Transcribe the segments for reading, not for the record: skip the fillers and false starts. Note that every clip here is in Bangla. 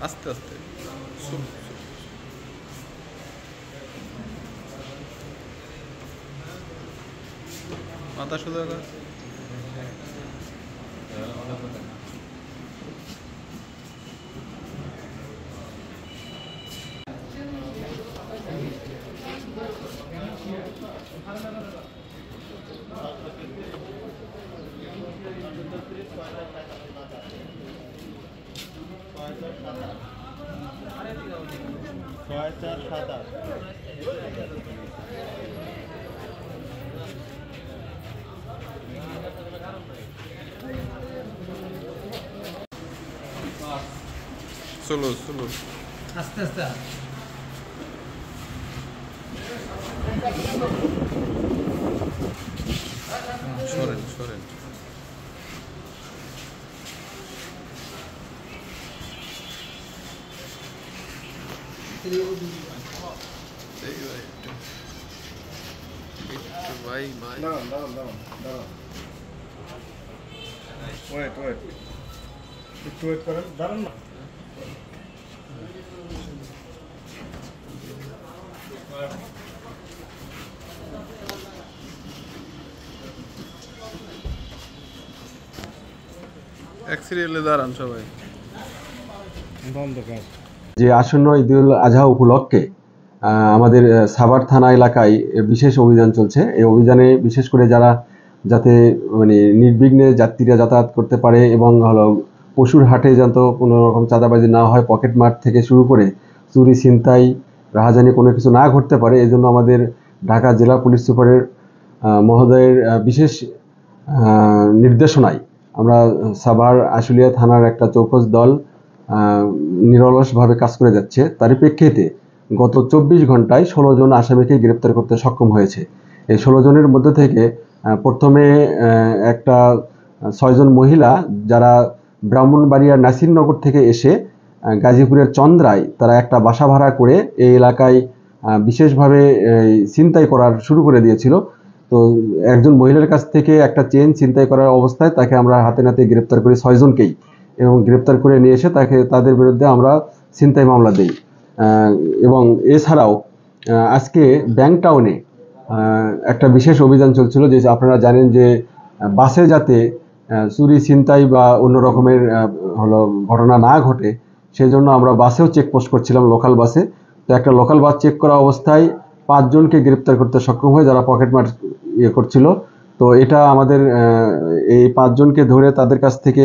আস্তে আস্তে মাথা সোজা কর। চলো চলো আস্তে আস্তে সরেন সরেন। ভাই ভাই একটু ওয়েট করেন, দাঁড়ান না। এক সিরিয়ালে দাঁড়ান সবাই। যে আসন্ন ঈদুল আজহা উপলক্ষে আমাদের সাভার থানা এলাকায় বিশেষ অভিযান চলছে। এই অভিযানে বিশেষ করে যাতে মানে নির্বিঘ্নে যাত্রীরা যাতায়াত করতে পারে এবং পশুর হাটে যাতে কোনো রকম চাঁদাবাজি না হয়, পকেটমার থেকে শুরু করে চুরি ছিনতাই রাহাজানি কোনো কিছু না ঘটতে পারে, এই জন্য আমাদের ঢাকা জেলা পুলিশ সুপারের মহোদয়ের বিশেষ নির্দেশনায় আমরা সাভার আশুলিয়া থানার একটা চৌকস দল নিরলসভাবে কাজ করে যাচ্ছে। তারই প্রেক্ষিতে গত 24 ঘন্টায় 16 জন আসামিকে গ্রেপ্তার করতে সক্ষম হয়েছে। এই 16 জনের মধ্যে থেকে প্রথমে একটা 6 জন মহিলা যারা ব্রাহ্মণবাড়িয়ার নাসিরনগর থেকে এসে গাজীপুরের চন্দ্রায় তারা একটা বাসা ভাড়া করে এই এলাকায় বিশেষভাবে ছিনতাই করার শুরু করে দিয়েছিল। তো একজন মহিলার কাছ থেকে একটা চেন ছিনতাই করার অবস্থায় তাকে আমরা হাতে নাতে গ্রেপ্তার করি 6 জনকেই, এবং গ্রেপ্তার করে নিয়ে এসে তাদের বিরুদ্ধে আমরা ছিনতাই মামলা দিই। এবং এছাড়াও আজকে ব্যাংক টাউনে একটা বিশেষ অভিযান চলছিল, যে আপনারা জানেন যে বাসে যাতে চুরি ছিনতাই বা অন্য রকমের ঘটনা না ঘটে, সেই জন্য আমরা বাসেও চেকপোস্ট করছিলাম, লোকাল বাসে। তো একটা লোকাল বাস চেক করা অবস্থায় 5 জনকে গ্রেপ্তার করতে সক্ষম হয় যারা পকেটমার করছিল। তো এটা আমাদের এই 5 জনকে ধরে তাদের কাছ থেকে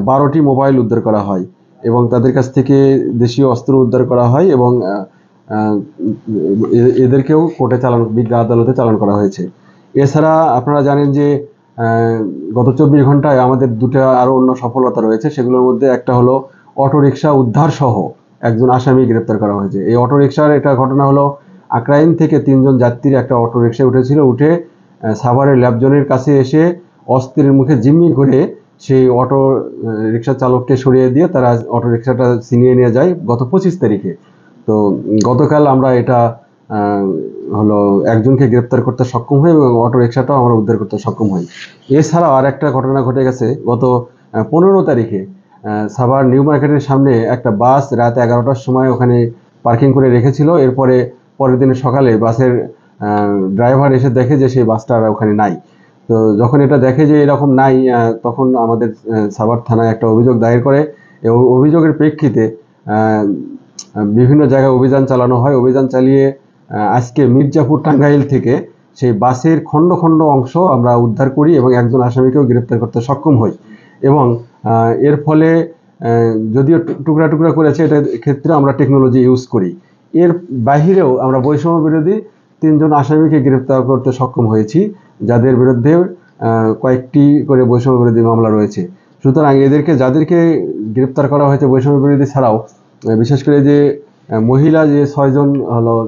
12টি মোবাইল উদ্ধার করা হয় এবং তাদের কাছ থেকে দেশীয় অস্ত্র উদ্ধার করা হয় এবং এদেরকেও কোর্টে বিজ্ঞ আদালতে চালান করা হয়েছে। এছাড়া আপনারা জানেন যে গত 24 ঘন্টায় আমাদের আরও অন্য সফলতা রয়েছে। সেগুলোর মধ্যে একটা হলো অটোরিকশা উদ্ধার সহ একজন আসামি গ্রেপ্তার করা হয়েছে। এই অটোরিকশার একটা ঘটনা হলো, আকরাইন থেকে 3 জন যাত্রী একটা অটোরিকশায় উঠে সাভারের ল্যাবজনের কাছে এসে অস্ত্রের মুখে জিম্মি করে সেই অটো রিক্সা চালককে সরিয়ে দিয়ে তারা অটো রিক্সাটা ছিনিয়ে নিয়ে যায় গত 25 তারিখে। তো গতকাল আমরা এটা একজনকে গ্রেপ্তার করতে সক্ষম হই এবং অটো রিক্সাটাও আমরা উদ্ধার করতে সক্ষম হই। এছাড়াও আর একটা ঘটনা ঘটে গেছে গত 15 তারিখে সাভার নিউ মার্কেটের সামনে একটা বাস রাত 11টার সময় ওখানে পার্কিং করে রেখেছিল। এরপরে পরের দিন সকালে বাসের ড্রাইভার এসে দেখে যে সেই বাসটা আর ওখানে নাই। তো যখন এটা দেখে যে এরকম নাই, তখন আমাদের সাভার থানায় একটা অভিযোগ দায়ের করে। এবং অভিযোগের প্রেক্ষিতে বিভিন্ন জায়গায় অভিযান চালানো হয়। অভিযান চালিয়ে আজকে মির্জাপুর টাঙ্গাইল থেকে সেই বাসের খণ্ড খণ্ড অংশ আমরা উদ্ধার করি এবং একজন আসামিকেও গ্রেপ্তার করতে সক্ষম হই। এবং এর ফলে যদিও টুকরা টুকরা করেছে, এটার ক্ষেত্রে আমরা টেকনোলজি ইউজ করি। এর বাহিরেও আমরা বৈষম্য বিরোধী 3 জন আসামিকে গ্রেপ্তার করতে সক্ষম হয়েছি, যাদের বিরুদ্ধে কয়েকটি করে বৈষম্য বিরোধী মামলা রয়েছে। সুতরাং যাদেরকে গ্রেপ্তার করা হয়েছে বৈষম্য বিরোধী ছাড়াও, বিশেষ করে যে মহিলা যে 6 জন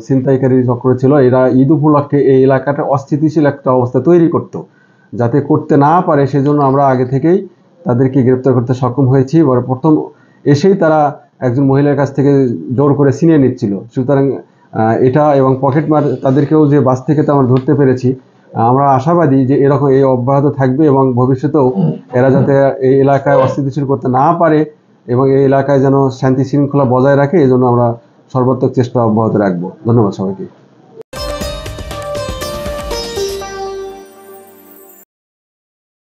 ছিনতাইকারী চক্র ছিল, এরা ঈদ উপলক্ষে এই এলাকাটা অস্থিতিশীল একটা অবস্থা তৈরি করত, যাতে করতে না পারে সেজন্য আমরা আগে থেকেই তাদেরকে গ্রেপ্তার করতে সক্ষম হয়েছি। প্রথম এসেই তারা একজন মহিলার কাছ থেকে জোর করে ছিনিয়ে নিচ্ছিল। সুতরাং এটা এবং পকেটমার তাদেরকেও যে বাস থেকে তো আমরা ধরতে পেরেছি। আমরা আশাবাদী যে এই অব্যাহত থাকবে এবং ভবিষ্যতেও এরা যাতে এই এলাকায় অস্থিতিশীল করতে না পারে এবং এই এলাকায় যেন শান্তি শৃঙ্খলা বজায় রাখে, এই জন্য আমরা সর্বাত্মক চেষ্টা অব্যাহত রাখবো। ধন্যবাদ সবাইকে।